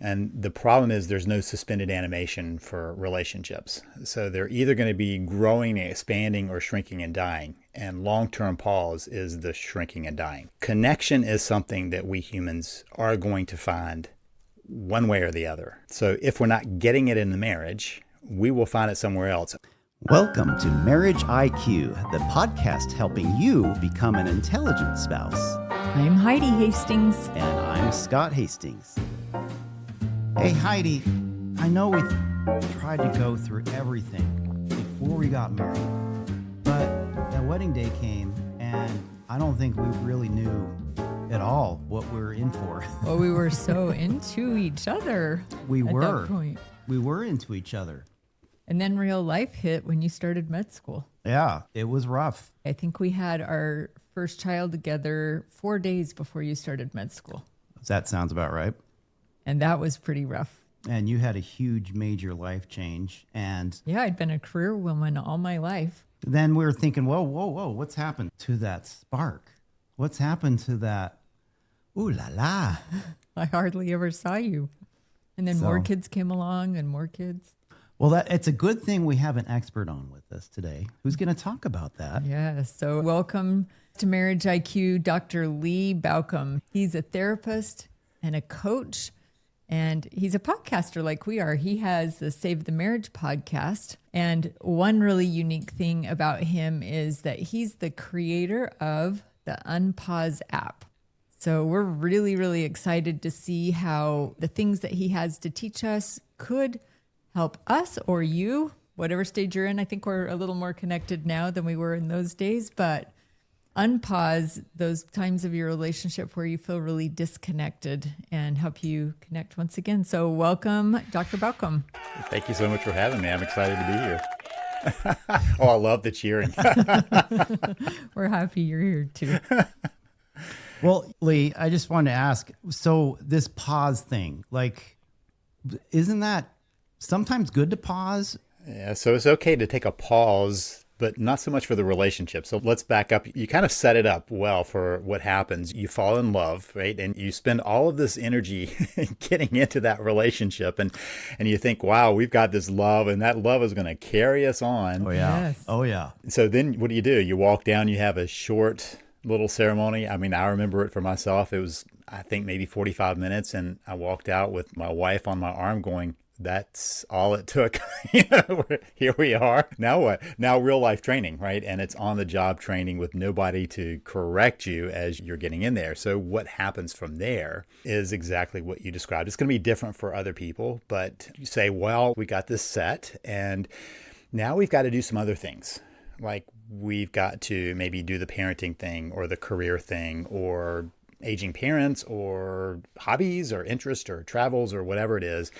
And the problem is there's no suspended animation for relationships. So they're either going to be growing, expanding, or shrinking and dying. And long-term pause is the shrinking and dying. Connection is something that we humans are going to find one way or the other. So if we're not getting it in the marriage, we will find it somewhere else. Welcome to Marriage IQ, the podcast helping you become an intelligent spouse. I'm Heidi Hastings. And I'm Scott Hastings. Hey, Heidi, I know we tried to go through everything before we got married, but that wedding day came, and I don't think we really knew at all what we were in for. Well, we were so into each other. We at were. That point. We were into each other. And then real life hit when you started med school. Yeah, it was rough. I think we had our first child together 4 days before you started med school. That sounds about right. And that was pretty rough. And you had a huge major life change. And yeah, I'd been a career woman all my life. Then we were thinking, whoa, what's happened to that spark? What's happened to that? Ooh la la. I hardly ever saw you. And then more kids came along and more kids. Well, it's a good thing we have an expert on with us today who's going to talk about that. Yeah, so welcome to Marriage IQ, Dr. Lee Baucom. He's a therapist and a coach, and he's a podcaster like we are. He has the Save the Marriage podcast, and one really unique thing about him is that he's the creator of the Unpause app. So we're really, really excited to see how the things that he has to teach us could help us or you, whatever stage you're in. I think we're a little more connected now than we were in those days, but unpause those times of your relationship where you feel really disconnected and help you connect once again. So welcome, Dr. Baucom. Thank you so much for having me. I'm excited to be here. Oh, I love the cheering. We're happy you're here too. Well, Lee, I just wanted to ask, so this pause thing, like, isn't that sometimes good to pause? Yeah, so it's okay to take a pause, but not so much for the relationship. So let's back up. You kind of set it up well for what happens. You fall in love, right? And you spend all of this energy getting into that relationship. And you think, wow, we've got this love, and that love is going to carry us on. Oh, yeah. Yes. Oh, yeah. So then what do? You walk down, you have a short little ceremony. I mean, I remember it for myself. It was, I think, maybe 45 minutes. And I walked out with my wife on my arm going, that's all it took. Here we are. Now what? Now real life training, right? And it's on the job training with nobody to correct you as you're getting in there. So what happens from there is exactly what you described. It's going to be different for other people, but you say, well, we got this set and now we've got to do some other things. Like we've got to maybe do the parenting thing or the career thing or aging parents or hobbies or interest or travels or whatever it is.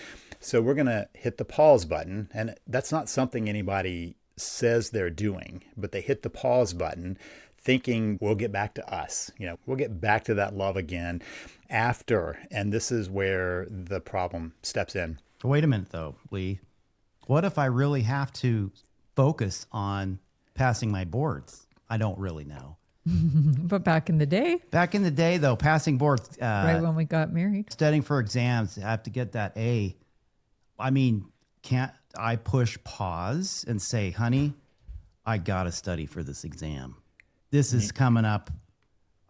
So we're going to hit the pause button, and that's not something anybody says they're doing, but they hit the pause button thinking we'll get back to us. We'll get back to that love again after. And this is where the problem steps in. Wait a minute, though, Lee. What if I really have to focus on passing my boards? I don't really know. But back in the day, though, passing boards. right when we got married. Studying for exams, I have to get that A. I mean, can't I push pause and say, honey, I got to study for this exam. This is coming up.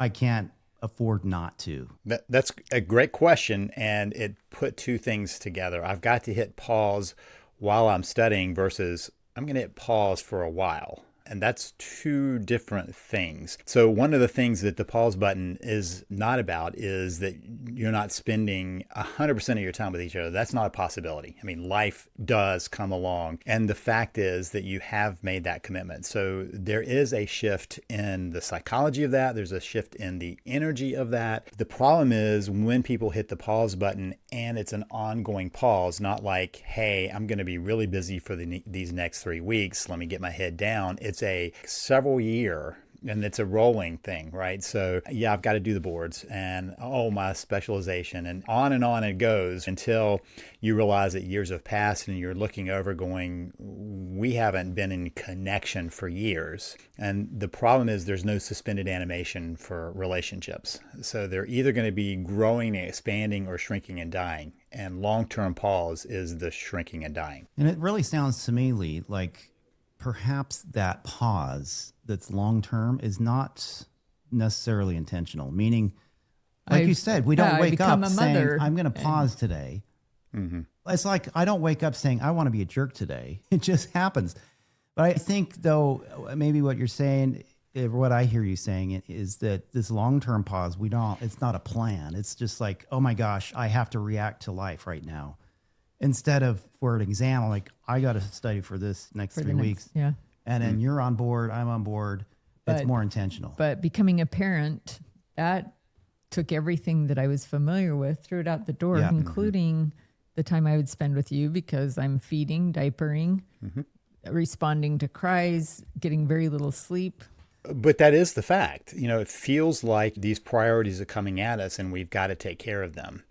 I can't afford not to. That's a great question. And it put two things together. I've got to hit pause while I'm studying versus I'm going to hit pause for a while. And that's two different things. So one of the things that the pause button is not about is that you're not spending 100% of your time with each other. That's not a possibility. I mean, life does come along. And the fact is that you have made that commitment. So there is a shift in the psychology of that. There's a shift in the energy of that. The problem is when people hit the pause button and it's an ongoing pause, not like, hey, I'm going to be really busy for these next 3 weeks. Let me get my head down. It's a several year And it's a rolling thing, right? So yeah, I've got to do the boards and my specialization and on it goes until you realize that years have passed and you're looking over going, we haven't been in connection for years. And the problem is there's no suspended animation for relationships. So they're either going to be growing, expanding, or shrinking and dying. And long-term pause is the shrinking and dying. And it really sounds to me, Lee, like perhaps that pause that's long-term is not necessarily intentional. Meaning, like you said, we don't wake up saying, I'm going to pause today. Mm-hmm. It's like I don't wake up saying, I want to be a jerk today. It just happens. But I think, though, maybe what you're saying, what I hear you saying is that this long-term pause, it's not a plan. It's just like, oh my gosh, I have to react to life right now. Instead of for an exam, like I got to study for this next 3 weeks. Yeah. And then you're on board, I'm on board. It's more intentional. But becoming a parent, that took everything that I was familiar with, threw it out the door, including the time I would spend with you because I'm feeding, diapering, responding to cries, getting very little sleep. But that is the fact. It feels like these priorities are coming at us and we've got to take care of them.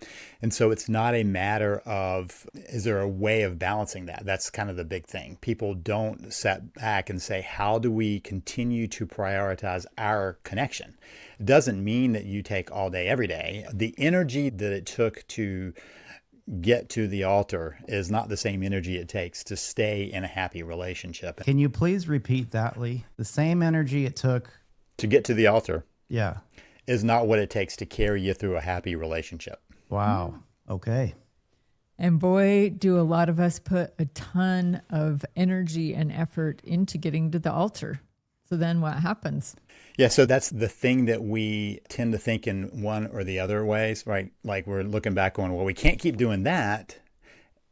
And so it's not a matter of, is there a way of balancing that? That's kind of the big thing. People don't sit back and say, how do we continue to prioritize our connection? It doesn't mean that you take all day, every day. The energy that it took to get to the altar is not the same energy it takes to stay in a happy relationship. Can you please repeat that, Lee? The same energy it took to get to the altar Yeah. is not what it takes to carry you through a happy relationship. Wow. Okay. And boy, do a lot of us put a ton of energy and effort into getting to the altar. So then what happens? Yeah, so that's the thing that we tend to think in one or the other ways, right? Like we're looking back going, well, we can't keep doing that.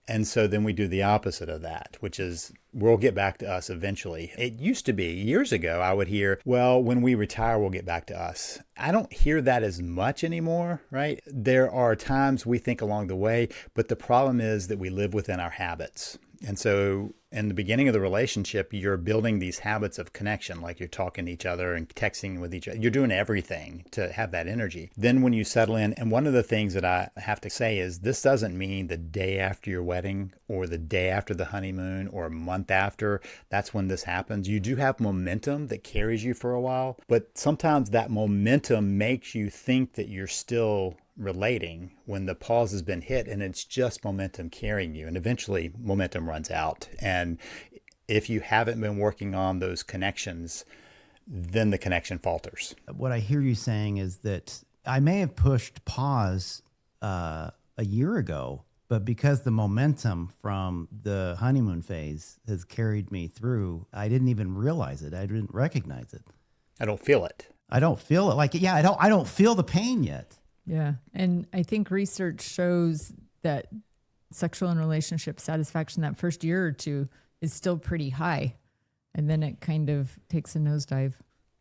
And so then we do the opposite of that, which is we'll get back to us eventually. It used to be years ago, I would hear, well, when we retire, we'll get back to us. I don't hear that as much anymore, right? There are times we think along the way, but the problem is that we live within our habits. And so in the beginning of the relationship, you're building these habits of connection, like you're talking to each other and texting with each other. You're doing everything to have that energy. Then when you settle in, and one of the things that I have to say is this doesn't mean the day after your wedding or the day after the honeymoon or a month after, that's when this happens. You do have momentum that carries you for a while, but sometimes that momentum makes you think that you're still relating when the pause has been hit, and it's just momentum carrying you, and eventually momentum runs out. And if you haven't been working on those connections, then the connection falters. What I hear you saying is that I may have pushed pause a year ago, but because the momentum from the honeymoon phase has carried me through, I didn't even realize it. I didn't recognize it. I don't feel it. I don't feel it. I don't feel the pain yet. Yeah. And I think research shows that sexual and relationship satisfaction that first year or two is still pretty high. And then it kind of takes a nosedive.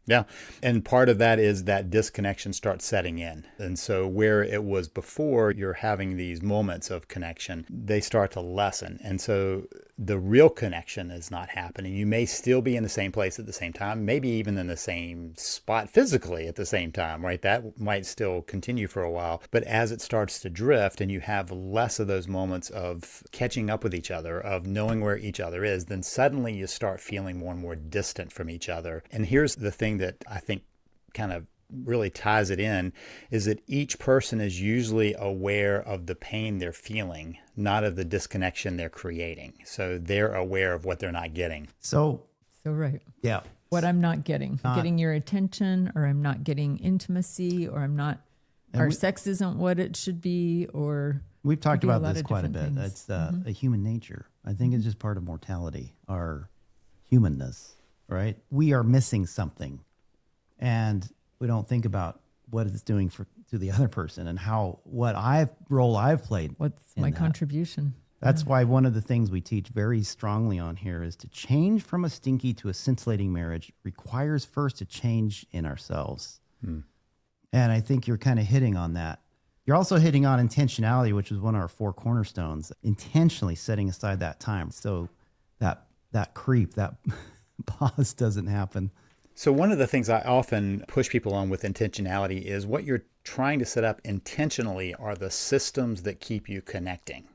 Yeah. And part of that is that disconnection starts setting in. And so where it was before, you're having these moments of connection, they start to lessen. And so the real connection is not happening. You may still be in the same place at the same time, maybe even in the same spot physically at the same time, right? That might still continue for a while. But as it starts to drift and you have less of those moments of catching up with each other, of knowing where each other is, then suddenly you start feeling more and more distant from each other. And here's the thing that I think kind of really ties it in is that each person is usually aware of the pain they're feeling, not of the disconnection they're creating. So they're aware of what they're not getting. So right. Yeah. What I'm not getting, getting your attention, or I'm not getting intimacy, or I'm not, sex isn't what it should be, or we've talked about this quite a bit. Things. It's a human nature. I think it's just part of mortality, our humanness, right? We are missing something. And we don't think about what it's doing to the other person and what role I've played. What's my contribution? That's why one of the things we teach very strongly on here is to change from a stinky to a scintillating marriage requires first a change in ourselves. And I think you're kind of hitting on that. You're also hitting on intentionality, which is one of our 4 cornerstones, intentionally setting aside that time. So that creep, that pause doesn't happen. So one of the things I often push people on with intentionality is what you're trying to set up intentionally are the systems that keep you connecting.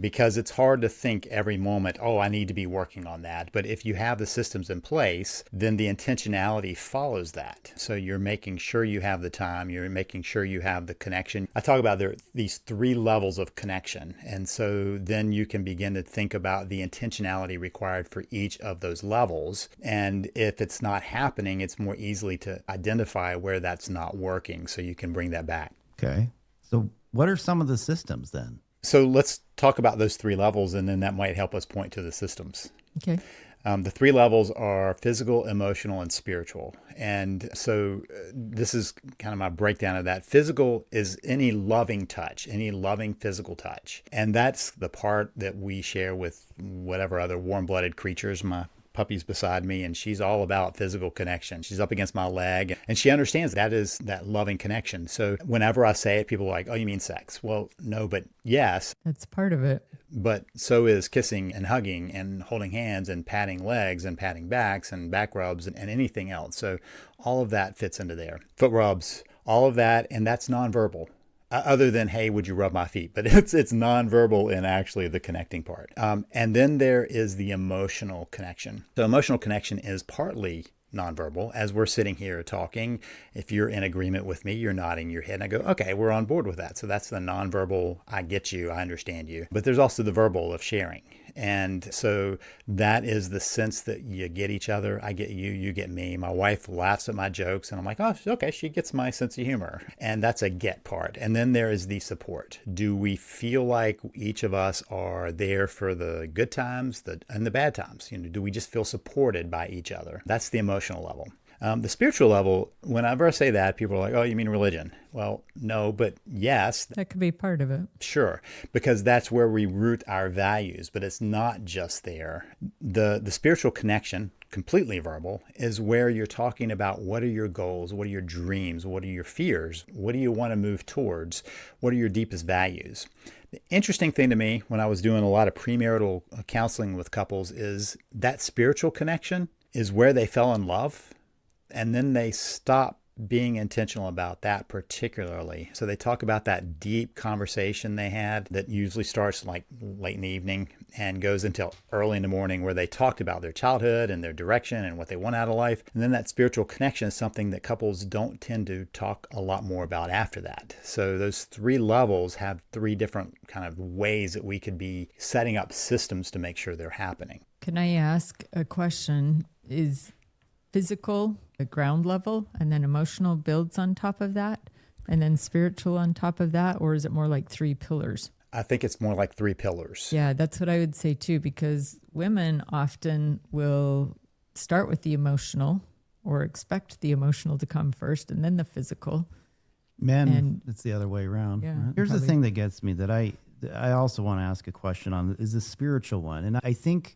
Because it's hard to think every moment, oh, I need to be working on that. But if you have the systems in place, then the intentionality follows that. So you're making sure you have the time, you're making sure you have the connection. I talk about these three levels of connection. And so then you can begin to think about the intentionality required for each of those levels. And if it's not happening, it's more easily to identify where that's not working so you can bring that back. Okay. So what are some of the systems then? So let's talk about those three levels, and then that might help us point to the systems. Okay. The three levels are physical, emotional, and spiritual. And so this is kind of my breakdown of that. Physical is any loving touch, any loving physical touch. And that's the part that we share with whatever other warm-blooded creatures. My puppy's beside me, and she's all about physical connection. She's up against my leg, and she understands that is that loving connection. So whenever I say it, people are like, oh, you mean sex? Well, no, but yes. That's part of it. But so is kissing and hugging and holding hands and patting legs and patting backs and back rubs and anything else. So all of that fits into there. Foot rubs, all of that, and that's nonverbal. Other than, hey, would you rub my feet? But it's nonverbal in actually the connecting part. And then there is the emotional connection. So emotional connection is partly nonverbal. As we're sitting here talking, if you're in agreement with me, you're nodding your head. And I go, okay, we're on board with that. So that's the nonverbal, I get you, I understand you. But there's also the verbal of sharing. And so that is the sense that you get each other. I get you, you get me. My wife laughs at my jokes, and I'm like, oh, okay, she gets my sense of humor. And that's a get part. And then there is the support. Do we feel like each of us are there for the good times and the bad times? Do we just feel supported by each other? That's the emotional level. The spiritual level, whenever I say that, people are like, oh, you mean religion? Well, no, but yes. That could be part of it. Sure, because that's where we root our values, but it's not just there. The spiritual connection, completely verbal, is where you're talking about what are your goals, what are your dreams, what are your fears, what do you want to move towards, what are your deepest values. The interesting thing to me when I was doing a lot of premarital counseling with couples is that spiritual connection is where they fell in love. And then they stop being intentional about that particularly. So they talk about that deep conversation they had that usually starts like late in the evening and goes until early in the morning, where they talked about their childhood and their direction and what they want out of life. And then that spiritual connection is something that couples don't tend to talk a lot more about after that. So those three levels have three different kind of ways that we could be setting up systems to make sure they're happening. Can I ask a question? Is physical the ground level, and then emotional builds on top of that, and then spiritual on top of that? Or is it more like three pillars? I think it's more like three pillars. Yeah, that's what I would say too, because women often will start with the emotional or expect the emotional to come first and then the physical. Men, it's the other way around. Yeah, right? Here's probably. the thing that gets me that I also want to ask a question on is the spiritual one. And I think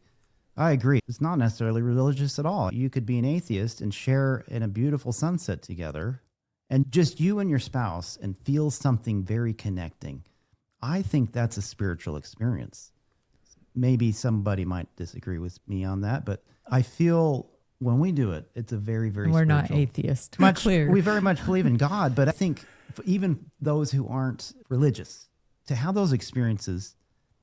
I agree. It's not necessarily religious at all. You could be an atheist and share in a beautiful sunset together and just you and your spouse and feel something very connecting. I think that's a spiritual experience. Maybe somebody might disagree with me on that, but I feel when we do it, it's a very, very And we're spiritual. not atheists. We're clear. We very much believe in God, but I think even those who aren't religious, to have those experiences,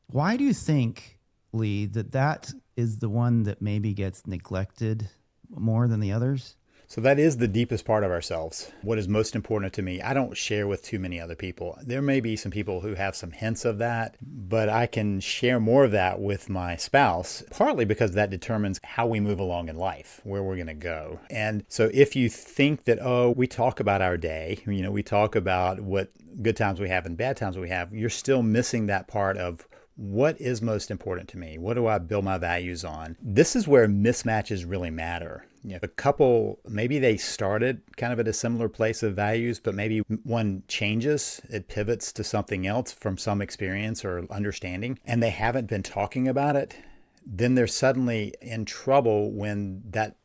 why do you think, Lee, that is the one that maybe gets neglected more than the others? So that is the deepest part of ourselves. What is most important to me, I don't share with too many other people. There may be some people who have some hints of that, but I can share more of that with my spouse, partly because that determines how we move along in life, where we're going to go. And so if you think that, oh, we talk about our day, we talk about what good times we have and bad times we have, you're still missing that part of what is most important to me? What do I build my values on? This is where mismatches really matter. If a couple, maybe they started kind of at a similar place of values, but maybe one changes, it pivots to something else from some experience or understanding, and they haven't been talking about it, then they're suddenly in trouble when that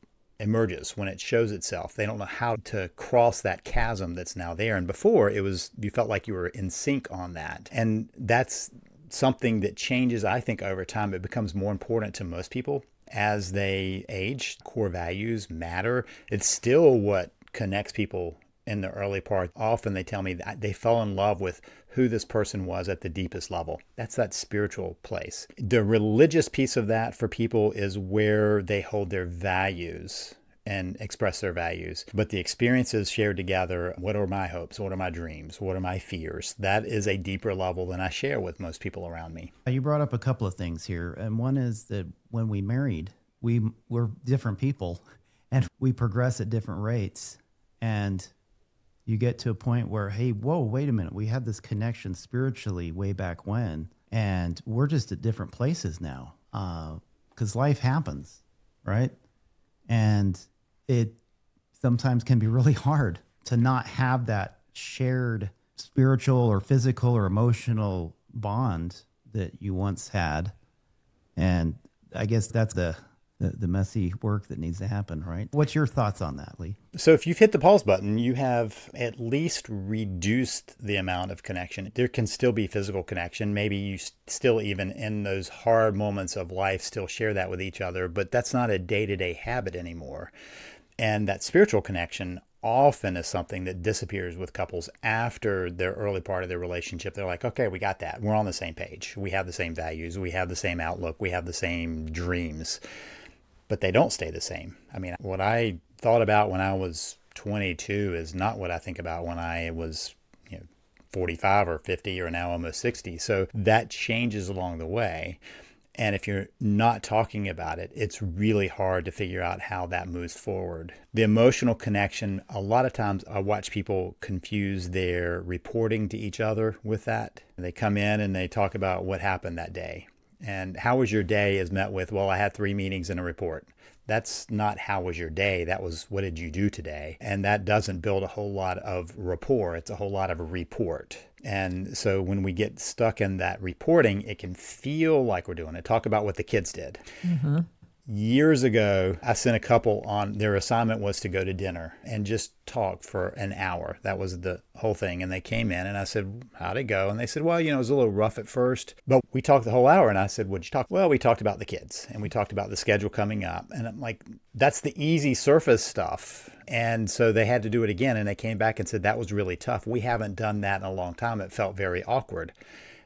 emerges, when it shows itself. They don't know how to cross that chasm that's now there. And before, it was, you felt like you were in sync on that. And that's something that changes, I think, over time. It becomes more important to most people as they age, core values matter. It's still what connects people in the early part. Often they tell me that they fell in love with who this person was at the deepest level. That's that spiritual place. The religious piece of that for people is where they hold their values and express their values. But the experiences shared together, what are my hopes? What are my dreams? What are my fears? That is a deeper level than I share with most people around me. You brought up a couple of things here. And one is that when we married, we were different people and we progress at different rates. And you get to a point where, hey, whoa, wait a minute. We had this connection spiritually way back when, and we're just at different places now because life happens, right? And it sometimes can be really hard to not have that shared spiritual or physical or emotional bond that you once had. And I guess that's the messy work that needs to happen, right? What's your thoughts on that, Lee? So if you've hit the pause button, you have at least reduced the amount of connection. There can still be physical connection. Maybe you still, even in those hard moments of life, still share that with each other, but that's not a day-to-day habit anymore. And that spiritual connection often is something that disappears with couples after their early part of their relationship. They're like, okay, we got that. We're on the same page. We have the same values. We have the same outlook. We have the same dreams. But they don't stay the same. I mean, what I thought about when I was 22 is not what I think about when I was 45 or 50 or now almost 60. So that changes along the way. And if you're not talking about it, it's really hard to figure out how that moves forward. The emotional connection, a lot of times I watch people confuse their reporting to each other with that. They come in and they talk about what happened that day. And how was your day is met with, well, I had 3 meetings and a report. That's not how was your day. That was what did you do today? And that doesn't build a whole lot of rapport. It's a whole lot of a report. And so when we get stuck in that reporting, it can feel like we're doing it. Talk about what the kids did. Mm-hmm. Years ago, I sent a couple on their assignment was to go to dinner and just talk for an hour. That was the whole thing. And they came in and I said, how'd it go? And they said, well, it was a little rough at first, but we talked the whole hour. And I said, what'd you talk? Well, we talked about the kids and we talked about the schedule coming up. And I'm like, that's the easy surface stuff. And so they had to do it again. And they came back and said, that was really tough. We haven't done that in a long time. It felt very awkward.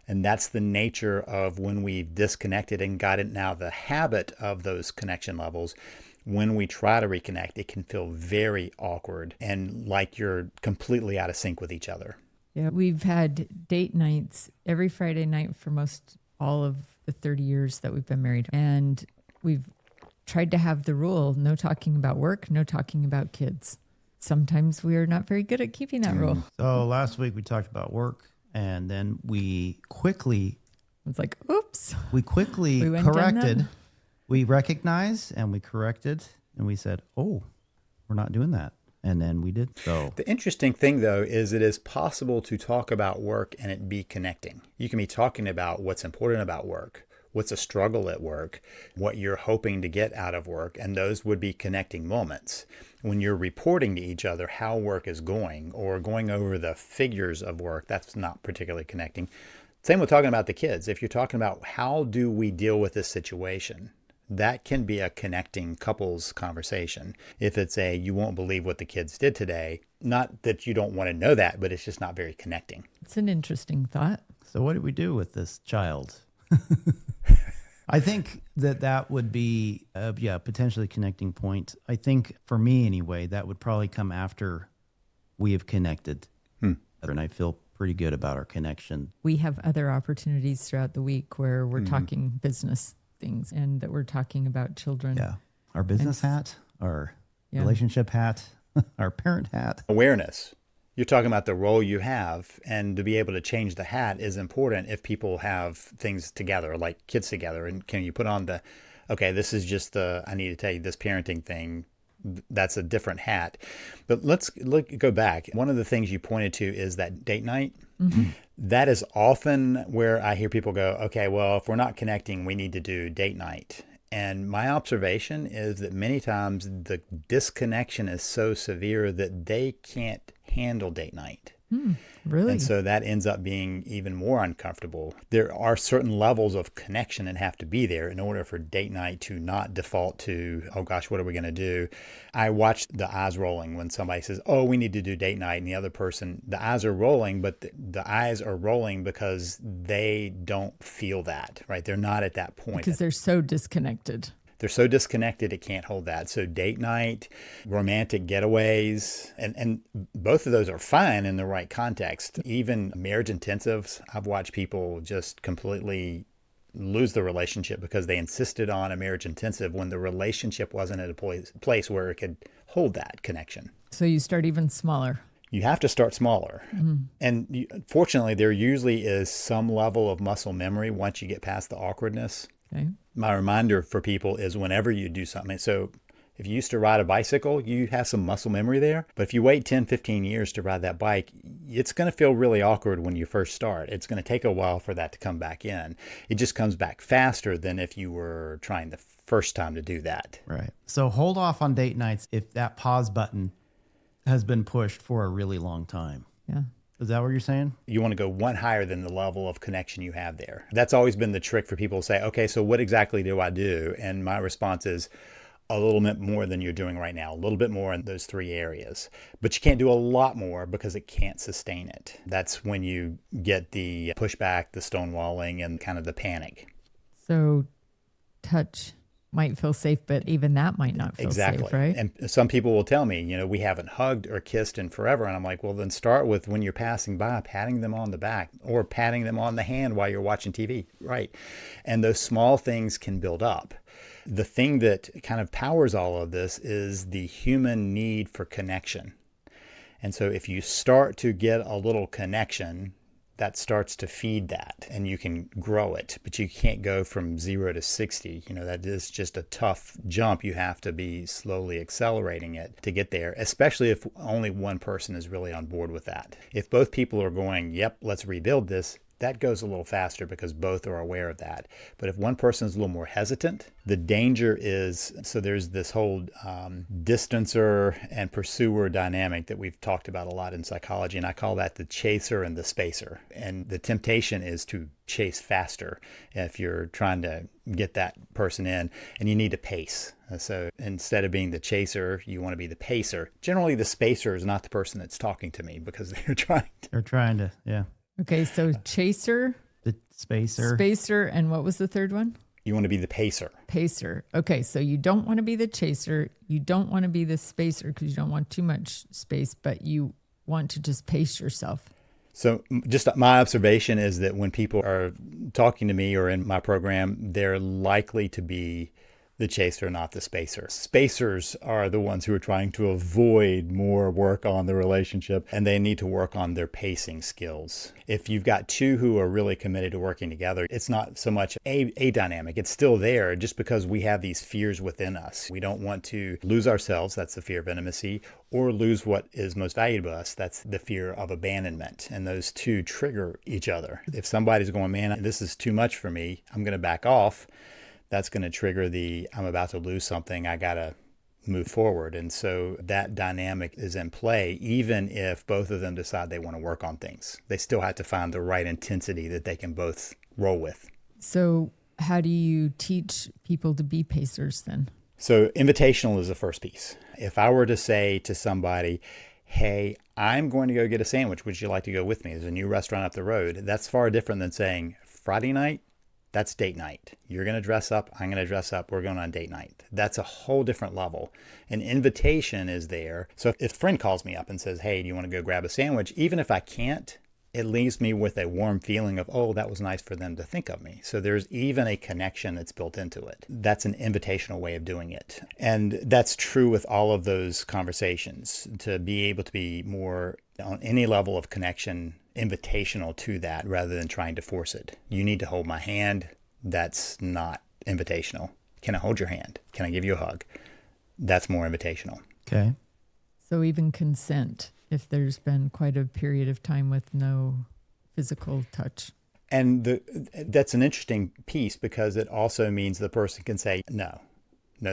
And that's the nature of when we've disconnected and gotten now the habit of those connection levels. When we try to reconnect, it can feel very awkward and like you're completely out of sync with each other. Yeah, we've had date nights every Friday night for most all of the 30 years that we've been married. And we've tried to have the rule, no talking about work, no talking about kids. Sometimes we are not very good at keeping that rule. So last week we talked about work. And then we quickly, it's like, oops. We quickly corrected. We recognized and we corrected and we said, oh, we're not doing that. And then we did so. The interesting thing, though, is it is possible to talk about work and it be connecting. You can be talking about what's important about work, what's a struggle at work, what you're hoping to get out of work, and those would be connecting moments. When you're reporting to each other how work is going or going over the figures of work, that's not particularly connecting. Same with talking about the kids. If you're talking about how do we deal with this situation, that can be a connecting couples conversation. If it's a, you won't believe what the kids did today, not that you don't want to know that, but it's just not very connecting. It's an interesting thought. So what did we do with this child? I think that would be, potentially connecting point. I think for me anyway, that would probably come after we have connected. And I feel pretty good about our connection. We have other opportunities throughout the week where we're talking business things and that we're talking about children. Yeah. Our business hat, our relationship hat, our parent hat. Awareness. You're talking about the role you have, and to be able to change the hat is important if people have things together, like kids together. And can you put on this is just I need to tell you this parenting thing. That's a different hat. But let's go back. One of the things you pointed to is that date night. Mm-hmm. That is often where I hear people go, okay, well, if we're not connecting, we need to do date night. And my observation is that many times the disconnection is so severe that they can't handle date night. Really? And so that ends up being even more uncomfortable. There are certain levels of connection that have to be there in order for date night to not default to, oh gosh, what are we going to do? I watch the eyes rolling when somebody says, oh, we need to do date night. And the other person, the eyes are rolling, but the eyes are rolling because they don't feel that, right? They're not at that point. Because they're so disconnected. They're so disconnected, it can't hold that. So date night, romantic getaways, and both of those are fine in the right context. Even marriage intensives, I've watched people just completely lose the relationship because they insisted on a marriage intensive when the relationship wasn't at a place where it could hold that connection. So you start even smaller. You have to start smaller. And fortunately, there usually is some level of muscle memory once you get past the awkwardness. Okay. My reminder for people is whenever you do something. So if you used to ride a bicycle, you have some muscle memory there. But if you wait 10, 15 years to ride that bike, it's going to feel really awkward when you first start. It's going to take a while for that to come back in. It just comes back faster than if you were trying the first time to do that. Right. So hold off on date nights if that pause button has been pushed for a really long time. Yeah. Is that what you're saying? You want to go one higher than the level of connection you have there. That's always been the trick for people to say, okay, so what exactly do I do? And my response is a little bit more than you're doing right now, a little bit more in those three areas. But you can't do a lot more because it can't sustain it. That's when you get the pushback, the stonewalling, and kind of the panic. So touch might feel safe, but even that might not feel safe, right? And some people will tell me, we haven't hugged or kissed in forever. And I'm like, well, then start with when you're passing by, patting them on the back or patting them on the hand while you're watching TV. Right. And those small things can build up. The thing that kind of powers all of this is the human need for connection. And so if you start to get a little connection, that starts to feed that and you can grow it, but you can't go from 0 to 60. That is just a tough jump. You have to be slowly accelerating it to get there, especially if only one person is really on board with that. If both people are going, yep, let's rebuild this, that goes a little faster because both are aware of that. But if one person is a little more hesitant, the danger is, so there's this whole distancer and pursuer dynamic that we've talked about a lot in psychology, and I call that the chaser and the spacer. And the temptation is to chase faster if you're trying to get that person in, and you need to pace. So instead of being the chaser, you want to be the pacer. Generally, the spacer is not the person that's talking to me because they're trying to, yeah. Okay, so chaser, the spacer, and what was the third one? You want to be the pacer. Pacer. Okay, so you don't want to be the chaser. You don't want to be the spacer because you don't want too much space, but you want to just pace yourself. So just my observation is that when people are talking to me or in my program, they're likely to be the chaser, not the spacer. Spacers are the ones who are trying to avoid more work on the relationship, and they need to work on their pacing skills. If you've got two who are really committed to working together, it's not so much a dynamic. It's still there just because we have these fears within us. We don't want to lose ourselves. That's the fear of intimacy. Or lose what is most valuable to us. That's the fear of abandonment. And those two trigger each other. If somebody's going, man, this is too much for me, I'm going to back off. That's going to trigger I'm about to lose something. I got to move forward. And so that dynamic is in play, even if both of them decide they want to work on things. They still have to find the right intensity that they can both roll with. So how do you teach people to be pacers then? So invitational is the first piece. If I were to say to somebody, hey, I'm going to go get a sandwich. Would you like to go with me? There's a new restaurant up the road. That's far different than saying Friday night. That's date night. You're going to dress up. I'm going to dress up. We're going on date night. That's a whole different level. An invitation is there. So if a friend calls me up and says, hey, do you want to go grab a sandwich? Even if I can't, it leaves me with a warm feeling of, oh, that was nice for them to think of me. So there's even a connection that's built into it. That's an invitational way of doing it. And that's true with all of those conversations, to be able to be more on any level of connection, invitational to that rather than trying to force it. You need to hold my hand. That's not invitational. Can I hold your hand? Can I give you a hug? That's more invitational. Okay. So even consent, if there's been quite a period of time with no physical touch. And that's an interesting piece because it also means the person can say, no,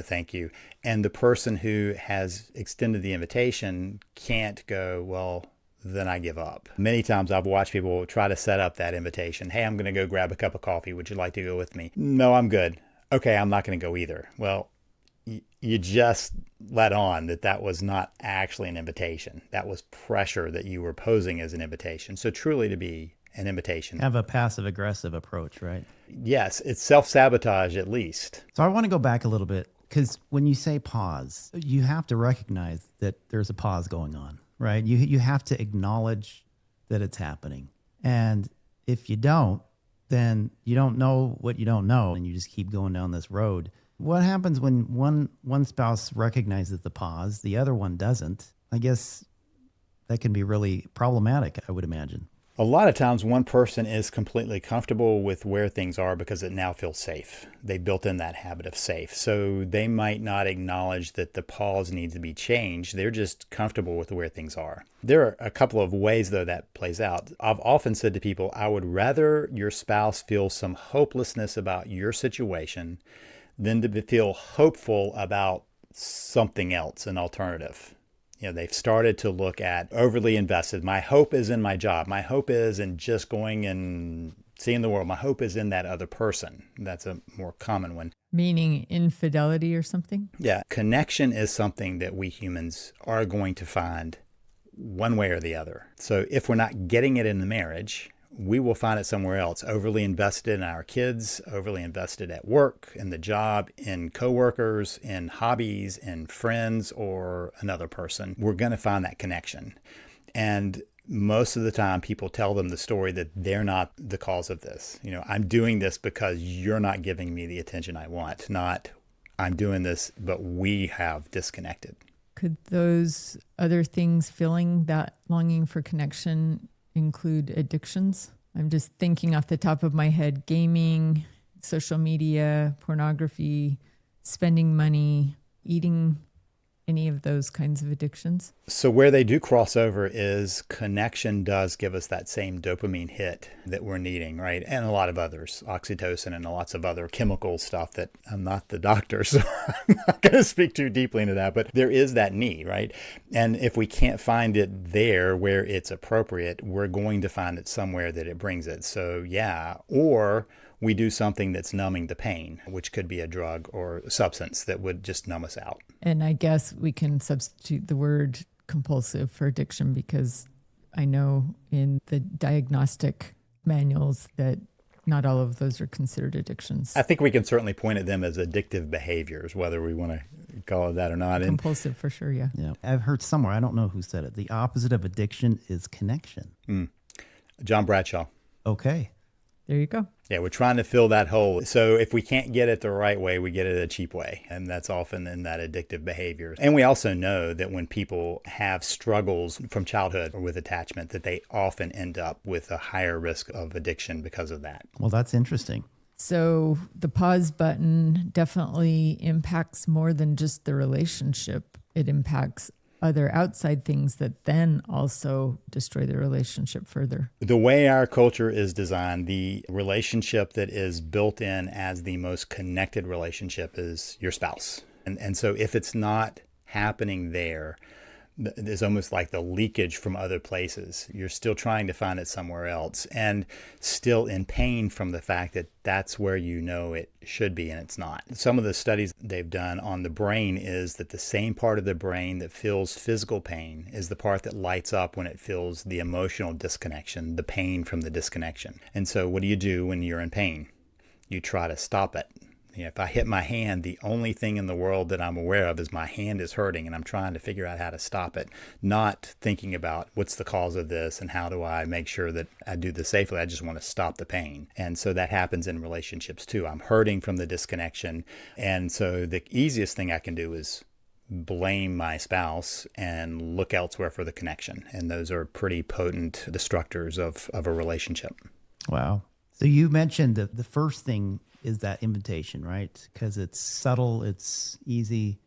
thank you. And the person who has extended the invitation can't go, well, then I give up. Many times I've watched people try to set up that invitation. Hey, I'm going to go grab a cup of coffee. Would you like to go with me? No, I'm good. Okay, I'm not going to go either. Well, you just let on that was not actually an invitation. That was pressure that you were posing as an invitation. So truly to be an invitation. Have a passive aggressive approach, right? Yes, it's self-sabotage at least. So I want to go back a little bit because when you say pause, you have to recognize that there's a pause going on, right? You have to acknowledge that it's happening. And if you don't, then you don't know what you don't know and you just keep going down this road. What happens when one spouse recognizes the pause, the other one doesn't? I guess that can be really problematic, I would imagine. A lot of times one person is completely comfortable with where things are because it now feels safe. They built in that habit of safe. So they might not acknowledge that the pause needs to be changed. They're just comfortable with where things are. There are a couple of ways, though, that plays out. I've often said to people, I would rather your spouse feel some hopelessness about your situation than to feel hopeful about something else, an alternative. They've started to look at overly invested. My hope is in my job. My hope is in just going and seeing the world. My hope is in that other person. That's a more common one. Meaning infidelity or something? Yeah. Connection is something that we humans are going to find one way or the other. So if we're not getting it in the marriage, we will find it somewhere else. Overly invested in our kids, overly invested at work, in the job, in coworkers, in hobbies, in friends, or another person. We're going to find that connection. And most of the time people tell them the story that they're not the cause of this. I'm doing this because you're not giving me the attention I want, not I'm doing this, but we have disconnected. Could those other things filling that longing for connection include addictions? I'm just thinking off the top of my head, gaming, social media, pornography, spending money, eating, any of those kinds of addictions. So where they do cross over is connection does give us that same dopamine hit that we're needing, right? And a lot of others, oxytocin and lots of other chemical stuff that I'm not the doctor, so I'm not going to speak too deeply into that, but there is that need, right? And if we can't find it there where it's appropriate, we're going to find it somewhere that it brings it. So yeah, or we do something that's numbing the pain, which could be a drug or substance that would just numb us out. And I guess we can substitute the word compulsive for addiction because I know in the diagnostic manuals that not all of those are considered addictions. I think we can certainly point at them as addictive behaviors, whether we want to call it that or not. Compulsive for sure, yeah. Yeah, I've heard somewhere, I don't know who said it, the opposite of addiction is connection. John Bradshaw. Okay. There you go. Yeah, we're trying to fill that hole. So if we can't get it the right way, we get it a cheap way. And that's often in that addictive behavior. And we also know that when people have struggles from childhood or with attachment, that they often end up with a higher risk of addiction because of that. Well, that's interesting. So the pause button definitely impacts more than just the relationship. It impacts other outside things that then also destroy the relationship further. The way our culture is designed, the relationship that is built in as the most connected relationship is your spouse. And so if it's not happening there, there's almost like the leakage from other places. You're still trying to find it somewhere else and still in pain from the fact that that's where you know it should be and it's not. Some of the studies they've done on the brain is that the same part of the brain that feels physical pain is the part that lights up when it feels the emotional disconnection, the pain from the disconnection. And so what do you do when you're in pain? You try to stop it. If I hit my hand, the only thing in the world that I'm aware of is my hand is hurting and I'm trying to figure out how to stop it, not thinking about what's the cause of this and how do I make sure that I do this safely. I just want to stop the pain. And so that happens in relationships too. I'm hurting from the disconnection. And so the easiest thing I can do is blame my spouse and look elsewhere for the connection. And those are pretty potent destructors of a relationship. Wow. So you mentioned that the first thing is that invitation, right? Because it's subtle, it's easy,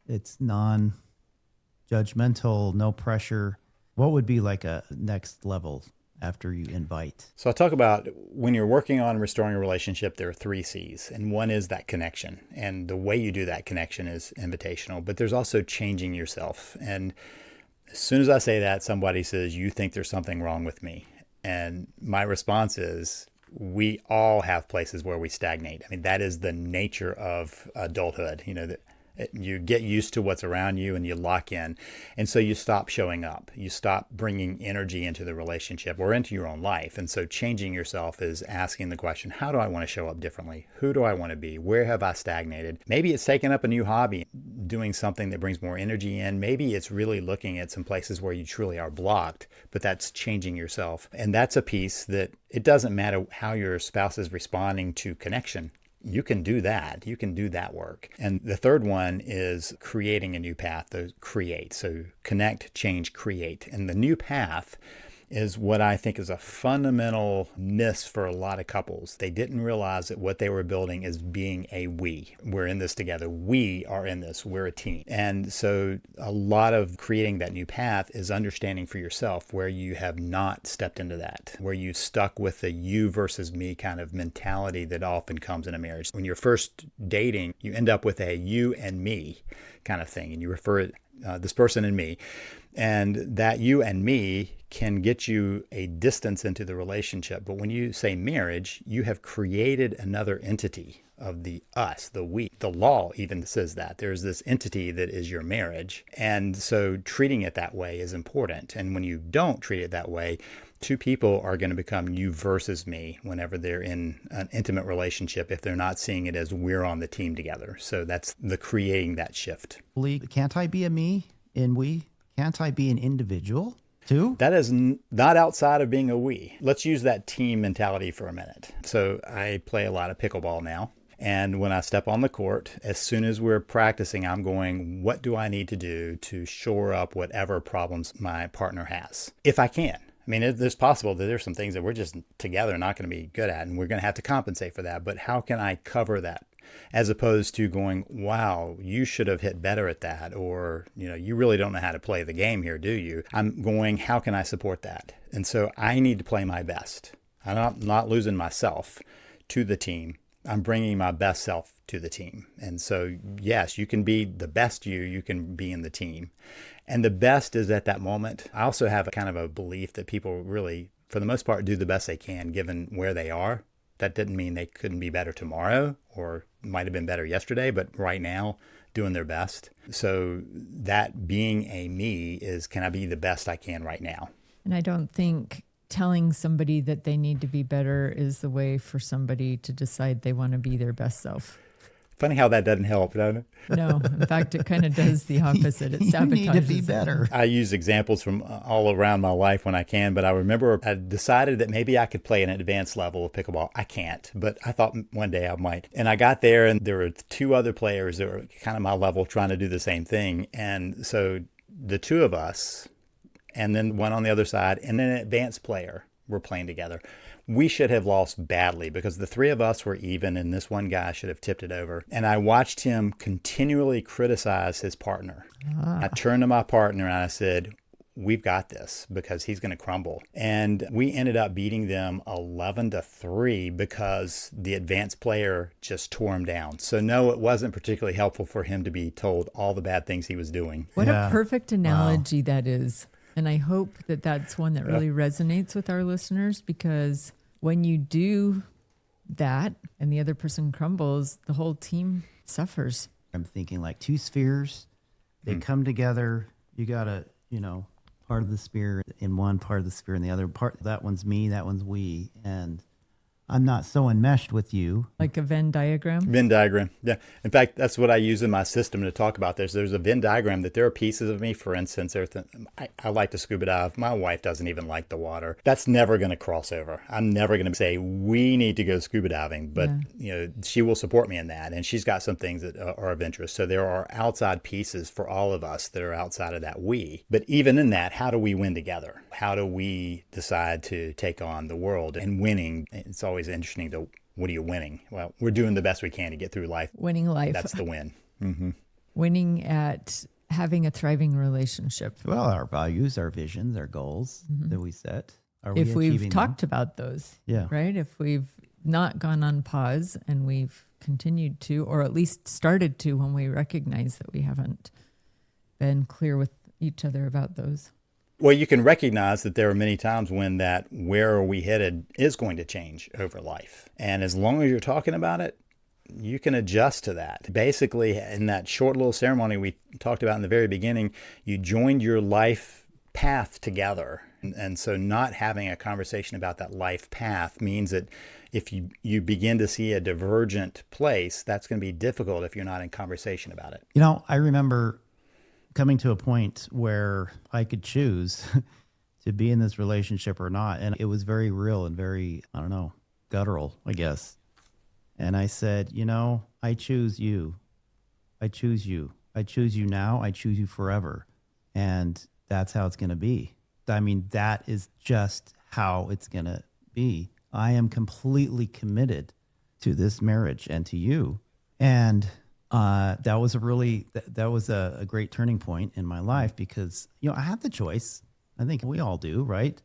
it's non-judgmental, no pressure. What would be like a next level after you invite? So I talk about when you're working on restoring a relationship, there are 3 C's, and one is that connection. And the way you do that connection is invitational, but there's also changing yourself. And As soon as I say that, somebody says, you think there's something wrong with me. And my response is, we all have places where we stagnate. I mean, that is the nature of adulthood. That you get used to what's around you and you lock in. And so you stop showing up. You stop bringing energy into the relationship or into your own life. And so changing yourself is asking the question, how do I want to show up differently? Who do I want to be? Where have I stagnated? Maybe it's taking up a new hobby, doing something that brings more energy in. Maybe it's really looking at some places where you truly are blocked, but that's changing yourself. And that's a piece that it doesn't matter how your spouse is responding to connection. You can do that. You can do that work. And the third one is creating a new path, to create. So connect, change, create. And the new path is what I think is a fundamental miss for a lot of couples. They didn't realize that what they were building is being a we. We're in this together. We are in this. We're a team. And so a lot of creating that new path is understanding for yourself where you have not stepped into that, where you stuck with the you versus me kind of mentality that often comes in a marriage. When you're first dating, you end up with a you and me kind of thing, and you refer it, this person and me. And that you and me can get you a distance into the relationship. But when you say marriage, you have created another entity of the us, the we. The law even says that. There's this entity that is your marriage. And so treating it that way is important. And when you don't treat it that way, two people are going to become you versus me whenever they're in an intimate relationship if they're not seeing it as we're on the team together. So that's the creating that shift. Lee, can't I be a me in we? Can't I be an individual too? That is not outside of being a we. Let's use that team mentality for a minute. So I play a lot of pickleball now. And when I step on the court, as soon as we're practicing, I'm going, what do I need to do to shore up whatever problems my partner has? If I can. I mean, it's possible that there's some things that we're just together not going to be good at, and we're going to have to compensate for that. But how can I cover that? As opposed to going, wow, you should have hit better at that. Or, you really don't know how to play the game here, do you? I'm going, how can I support that? And so I need to play my best. I'm not losing myself to the team. I'm bringing my best self to the team. And so, yes, you can be the best you can be in the team. And the best is at that moment. I also have a kind of a belief that people really, for the most part, do the best they can given where they are. That didn't mean they couldn't be better tomorrow or might have been better yesterday, but right now doing their best. So that being a me is, can I be the best I can right now? And I don't think telling somebody that they need to be better is the way for somebody to decide they want to be their best self. Funny how that doesn't help, doesn't it? No, in fact, it kind of does the opposite. It sabotages. You need to be better. I use examples from all around my life when I can, but I remember I decided that maybe I could play an advanced level of pickleball. I can't, but I thought one day I might. And I got there and there were two other players that were kind of my level trying to do the same thing. And so the two of us, and then one on the other side, and then an advanced player were playing together. We should have lost badly because the three of us were even and this one guy should have tipped it over. And I watched him continually criticize his partner. I turned to my partner and I said, we've got this because he's going to crumble. And we ended up beating them 11-3 because the advanced player just tore him down. So no, it wasn't particularly helpful for him to be told all the bad things he was doing. What a perfect analogy that is. And I hope that that's one that really resonates with our listeners, because when you do that and the other person crumbles, the whole team suffers. I'm thinking like two spheres, they come together. You got a, part of the sphere in one part of the sphere and the other part. That one's me, that one's we. And I'm not so enmeshed with you. Like a Venn diagram? Venn diagram. Yeah. In fact, that's what I use in my system to talk about this. There's a Venn diagram that there are pieces of me, for instance, I like to scuba dive. My wife doesn't even like the water. That's never going to cross over. I'm never going to say, we need to go scuba diving, but she will support me in that. And she's got some things that are of interest. So there are outside pieces for all of us that are outside of that we. But even in that, how do we win together? How do we decide to take on the world? And winning, it's always interesting to, what are you winning? Well, we're doing the best we can to get through life. Winning life. That's the win. Mm-hmm. Winning at having a thriving relationship. Well, our values, our visions, our goals that we set. If we've talked about those, right? If we've not gone on pause and we've continued to, or at least started to when we recognize that we haven't been clear with each other about those. Well, you can recognize that there are many times when that where are we headed is going to change over life. And as long as you're talking about it, you can adjust to that. Basically, in that short little ceremony we talked about in the very beginning, you joined your life path together. And so not having a conversation about that life path means that if you begin to see a divergent place, that's going to be difficult if you're not in conversation about it. I remember coming to a point where I could choose to be in this relationship or not. And it was very real and very, I don't know, guttural, I guess. And I said, I choose you. I choose you. I choose you now. I choose you forever. And that's how it's going to be. I mean, that is just how it's going to be. I am completely committed to this marriage and to you. And that was a great turning point in my life because, I had the choice. I think we all do, right?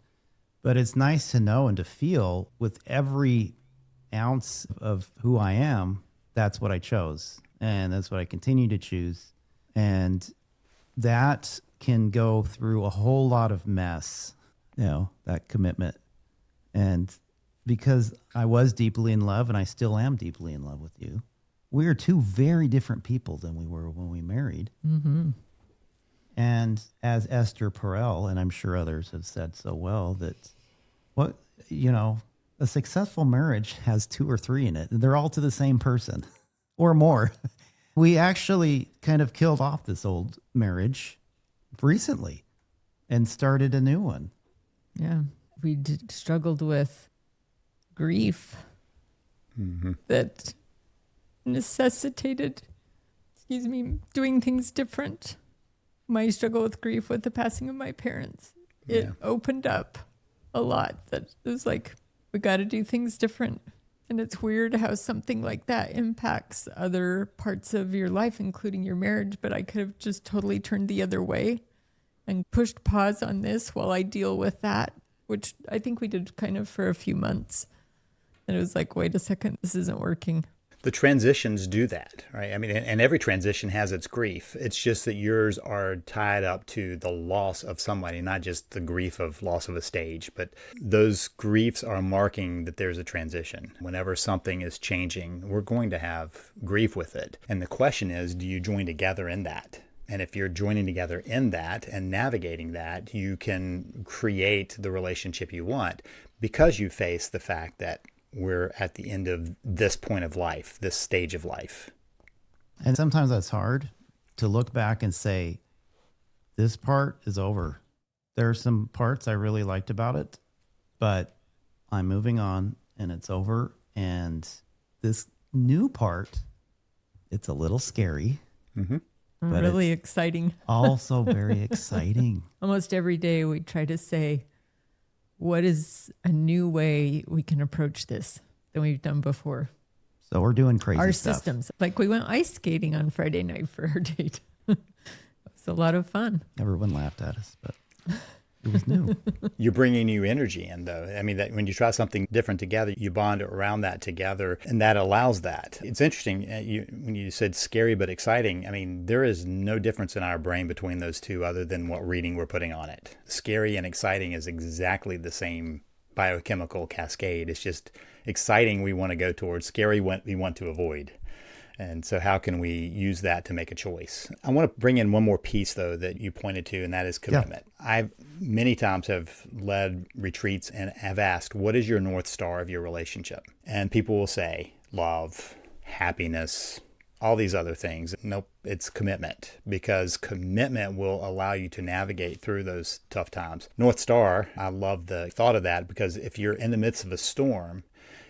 But it's nice to know and to feel with every ounce of who I am, that's what I chose. And that's what I continue to choose. And that can go through a whole lot of mess, that commitment. And because I was deeply in love and I still am deeply in love with you, we are two very different people than we were when we married. Mm-hmm. And as Esther Perel, and I'm sure others have said so well, that a successful marriage has 2 or 3 in it, and they're all to the same person or more. We actually kind of killed off this old marriage recently and started a new one. Yeah. We struggled with grief that necessitated, doing things different. My struggle with grief with the passing of my parents, it opened up a lot that it was like, we got to do things different. And it's weird how something like that impacts other parts of your life, including your marriage. But I could have just totally turned the other way and pushed pause on this while I deal with that, which I think we did kind of for a few months. And it was like, wait a second, this isn't working. The transitions do that, right? I mean, and every transition has its grief. It's just that yours are tied up to the loss of somebody, not just the grief of loss of a stage, but those griefs are marking that there's a transition. Whenever something is changing, we're going to have grief with it. And the question is, do you join together in that? And if you're joining together in that and navigating that, you can create the relationship you want because you face the fact that we're at the end of this point of life, this stage of life. And sometimes that's hard to look back and say, this part is over. There are some parts I really liked about it, but I'm moving on and it's over. And this new part, it's a little scary. Mm-hmm. But really exciting. Also very exciting. Almost every day we try to say, what is a new way we can approach this than we've done before? So we're doing crazy our stuff. Systems. Like we went ice skating on Friday night for our date. It was a lot of fun. Everyone laughed at us, but it was new. You're bringing new energy in, though. I mean, that when you try something different together, you bond around that together, and that allows that. It's interesting, when you said scary but exciting, I mean, there is no difference in our brain between those two other than what reading we're putting on it. Scary and exciting is exactly the same biochemical cascade. It's just exciting we want to go towards, scary we want to avoid. And so how can we use that to make a choice? I want to bring in one more piece, though, that you pointed to, and that is commitment. Yeah. I many times have led retreats and have asked, what is your North Star of your relationship? And people will say, love, happiness, all these other things. Nope, it's commitment, because commitment will allow you to navigate through those tough times. North Star, I love the thought of that, because if you're in the midst of a storm,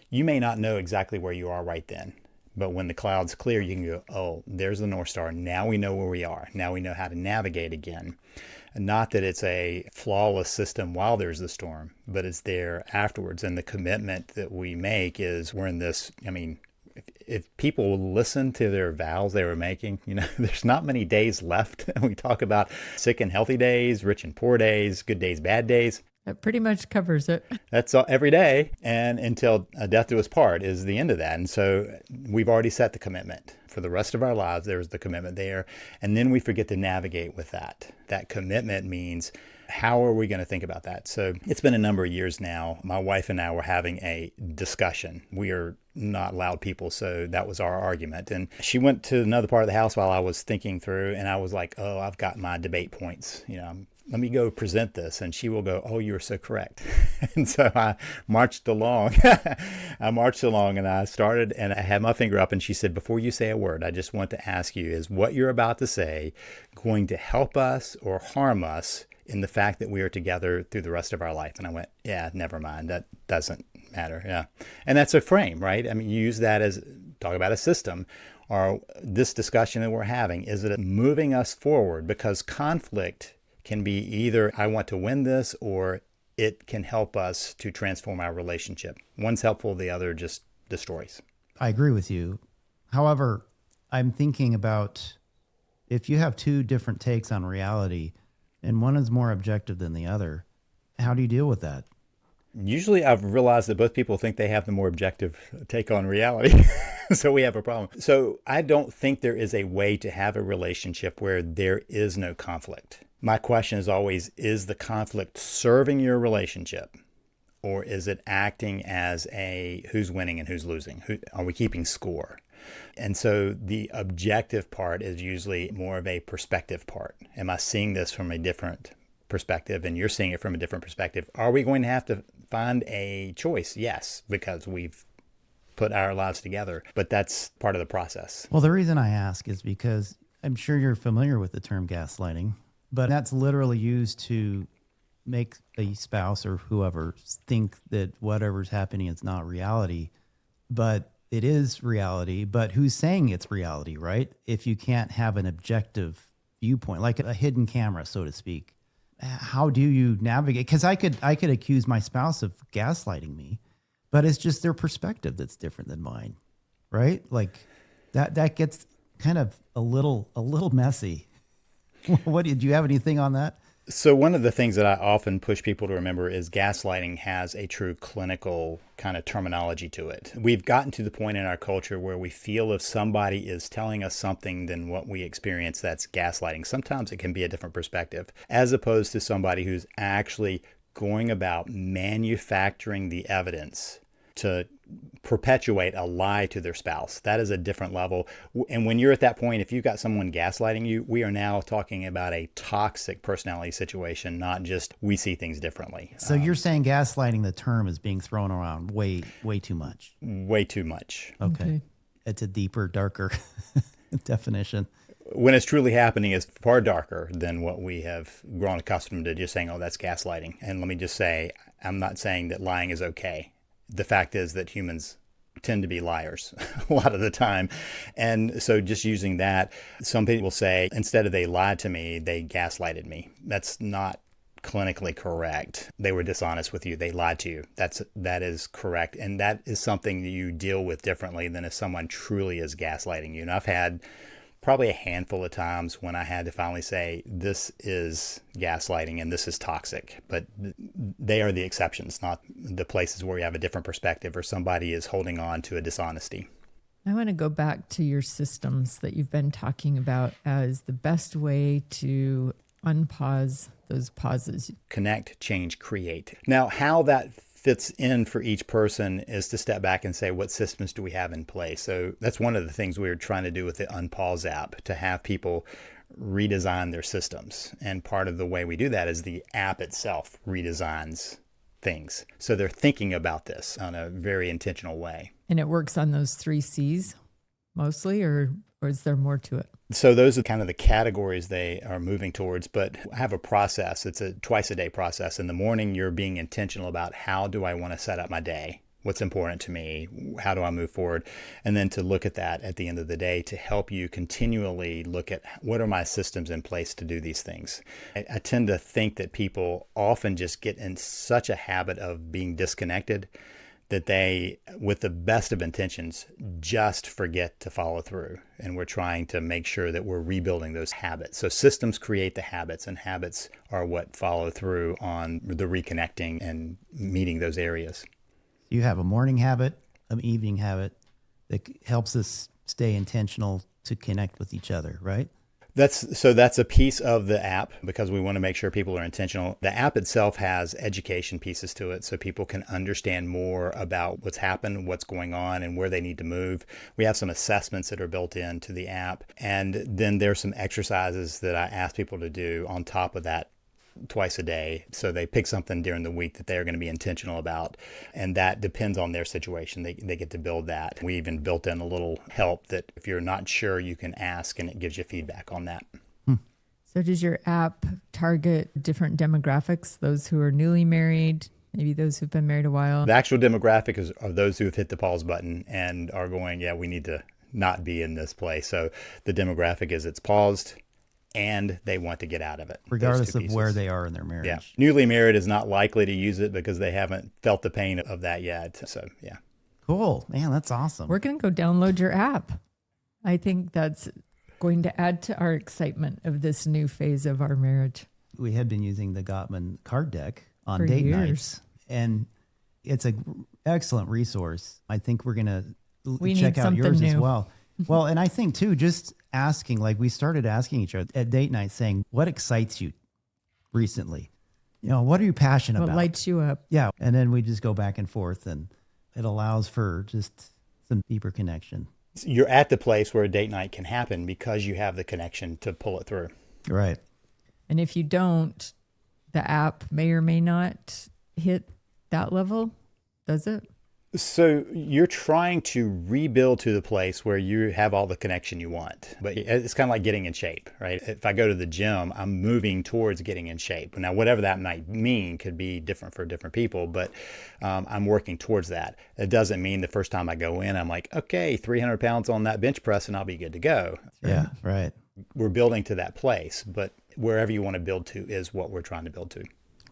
you may not know exactly where you are right then. But when the clouds clear, you can go, oh, there's the North Star. Now we know where we are. Now we know how to navigate again. And not that it's a flawless system while there's the storm, but it's there afterwards. And the commitment that we make is we're in this, I mean, if people listen to their vows they were making, there's not many days left. We talk about sick and healthy days, rich and poor days, good days, bad days. That pretty much covers it. That's all, every day. And until death do us part is the end of that. And so we've already set the commitment for the rest of our lives. There's the commitment there. And then we forget to navigate with that. That commitment means, how are we going to think about that? So it's been a number of years now. My wife and I were having a discussion. We are not loud people, so that was our argument. And she went to another part of the house while I was thinking through, and I was like, oh, I've got my debate points. Let me go present this. And she will go, oh, you're so correct. And so I marched along. And I started and I had my finger up and she said, before you say a word, I just want to ask you, is what you're about to say going to help us or harm us in the fact that we are together through the rest of our life? And I went, yeah, never mind. That doesn't matter. Yeah. And that's a frame, right? I mean, you use that as talk about a system. Or this discussion that we're having, is it moving us forward? Because conflict can be either I want to win this, or it can help us to transform our relationship. One's helpful, the other just destroys. I agree with you. However, I'm thinking about if you have two different takes on reality and one is more objective than the other, how do you deal with that? Usually I've realized that both people think they have the more objective take on reality. So we have a problem. So I don't think there is a way to have a relationship where there is no conflict. My question is always, is the conflict serving your relationship? Or is it acting as a who's winning and who's losing? Are we keeping score? And so the objective part is usually more of a perspective part. Am I seeing this from a different perspective and you're seeing it from a different perspective? Are we going to have to find a choice? Yes, because we've put our lives together, but that's part of the process. Well, the reason I ask is because I'm sure you're familiar with the term gaslighting, but that's literally used to make a spouse or whoever think that whatever's happening is not reality, but it is reality. But who's saying it's reality, right? If you can't have an objective viewpoint, like a hidden camera, so to speak, how do you navigate? Because I could accuse my spouse of gaslighting me, but it's just their perspective that's different than mine, right? Like that gets kind of a little messy. What did you have anything on that? So one of the things that I often push people to remember is gaslighting has a true clinical kind of terminology to it. We've gotten to the point in our culture where we feel if somebody is telling us something than what we experience, that's gaslighting. Sometimes it can be a different perspective, as opposed to somebody who's actually going about manufacturing the evidence to perpetuate a lie to their spouse. That is a different level. And when you're at that point, if you've got someone gaslighting you, we are now talking about a toxic personality situation, not just we see things differently. So you're saying gaslighting, the term, is being thrown around way too much. Way too much. Okay. It's a deeper, darker definition. When it's truly happening, it's far darker than what we have grown accustomed to just saying, oh, that's gaslighting. And let me just say, I'm not saying that lying is okay. The fact is that humans tend to be liars a lot of the time. And so just using that, some people say, instead of they lied to me, they gaslighted me. That's not clinically correct. They were dishonest with you. They lied to you. That is correct. And that is something that you deal with differently than if someone truly is gaslighting you. And I've had probably a handful of times when I had to finally say, this is gaslighting and this is toxic. But they are the exceptions, not the places where you have a different perspective or somebody is holding on to a dishonesty. I want to go back to your systems that you've been talking about as the best way to unpause those pauses. Connect, change, create. Now, how that fits in for each person is to step back and say, what systems do we have in place? So that's one of the things we were trying to do with the Unpause app, to have people redesign their systems. And part of the way we do that is the app itself redesigns things. So they're thinking about this on a very intentional way. And it works on those 3 C's mostly, or is there more to it? So those are kind of the categories they are moving towards, but I have a process. It's a twice a day process. In the morning, you're being intentional about how do I want to set up my day? What's important to me? How do I move forward? And then to look at that at the end of the day to help you continually look at what are my systems in place to do these things. I tend to think that people often just get in such a habit of being disconnected that they, with the best of intentions, just forget to follow through. And we're trying to make sure that we're rebuilding those habits. So systems create the habits, and habits are what follow through on the reconnecting and meeting those areas. You have a morning habit, an evening habit that helps us stay intentional to connect with each other, right? That's a piece of the app, because we want to make sure people are intentional. The app itself has education pieces to it so people can understand more about what's happened, what's going on, and where they need to move. We have some assessments that are built into the app. And then there's some exercises that I ask people to do on top of that twice a day. So they pick something during the week that they're going to be intentional about. And that depends on their situation. They get to build that. We even built in a little help that if you're not sure, you can ask, and it gives you feedback on that. So does your app target different demographics, those who are newly married, maybe those who've been married a while? The actual demographic are those who have hit the pause button and are going, yeah, we need to not be in this place. So the demographic is it's paused, and they want to get out of it. Regardless of where they are in their marriage. Yeah. Newly married is not likely to use it because they haven't felt the pain of that yet. So, yeah. Cool. Man, that's awesome. We're going to go download your app. I think that's going to add to our excitement of this new phase of our marriage. We had been using the Gottman card deck on For date years. nights, and it's an excellent resource. I think we're going to We check need out yours something as new. well. Well, and I think too, just asking, like we started asking each other at date night, saying, what excites you recently? You know, what are you passionate What about? lights you up? Yeah. And then we just go back and forth, and it allows for just some deeper connection. You're at the place where a date night can happen because you have the connection to pull it through. Right. And if you don't, the app may or may not hit that level, does it? So you're trying to rebuild to the place where you have all the connection you want. But it's kind of like getting in shape, right? If I go to the gym, I'm moving towards getting in shape. Now, whatever that might mean could be different for different people, but I'm working towards that. It doesn't mean the first time I go in, I'm like, okay, 300 pounds on that bench press and I'll be good to go. Yeah. Right. We're building to that place, but wherever you want to build to is what we're trying to build to.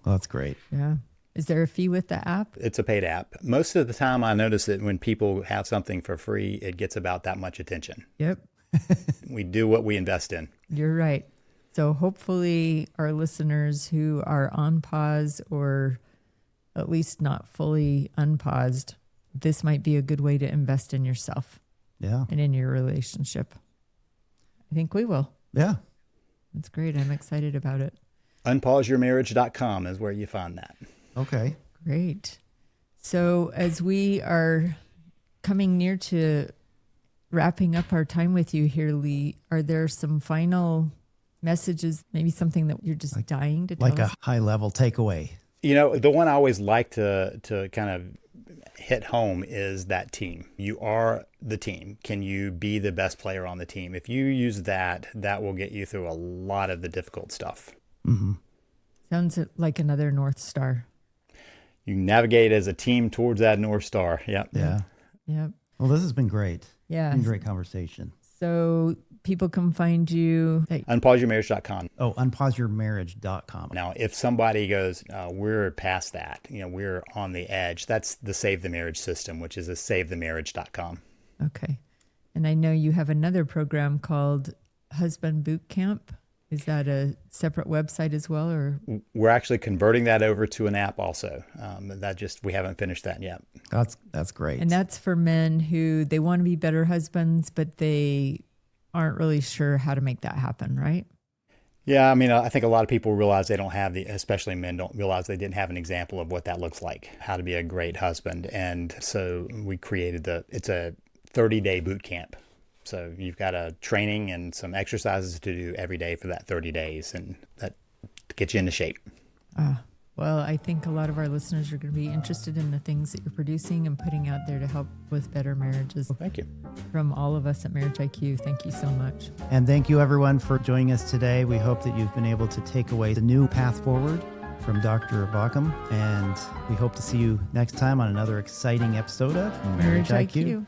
Well, that's great. Yeah. Is there a fee with the app? It's a paid app. Most of the time I notice that when people have something for free, it gets about that much attention. Yep. We do what we invest in. You're right. So hopefully our listeners who are on pause or at least not fully unpaused, this might be a good way to invest in yourself Yeah. and in your relationship. I think we will. Yeah. That's great. I'm excited about it. Unpauseyourmarriage.com is where you find that. Okay. Great. So as we are coming near to wrapping up our time with you here, Lee, are there some final messages, maybe something that you're just dying to tell Like us? a high level takeaway. You know, the one I always like to kind of hit home is that team. You are the team. Can you be the best player on the team? If you use that, that will get you through a lot of the difficult stuff. Mm-hmm. Sounds like another North Star. You navigate as a team towards that North Star. Yep. Yeah. Yep. Well, this has been great. Yeah. Been great conversation. So people can find you at Unpauseyourmarriage.com. Oh, unpauseyourmarriage.com. Now, if somebody goes, we're past that, we're on the edge, that's the Save the Marriage system, which is a savethemarriage.com. Okay. And I know you have another program called Husband Boot Camp. Is that a separate website as well, or? We're actually converting that over to an app also. We haven't finished that yet. That's great. And that's for men who they want to be better husbands, but they aren't really sure how to make that happen, right? Yeah, I mean, I think a lot of people realize they don't have especially men don't realize they didn't have an example of what that looks like, how to be a great husband. And so we created it's a 30-day boot camp. So you've got a training and some exercises to do every day for that 30 days, and that gets you into shape. Well, I think a lot of our listeners are going to be interested in the things that you're producing and putting out there to help with better marriages. Well, thank you. From all of us at Marriage IQ, thank you so much. And thank you, everyone, for joining us today. We hope that you've been able to take away the new path forward from Dr. Baucom. And we hope to see you next time on another exciting episode of Marriage IQ.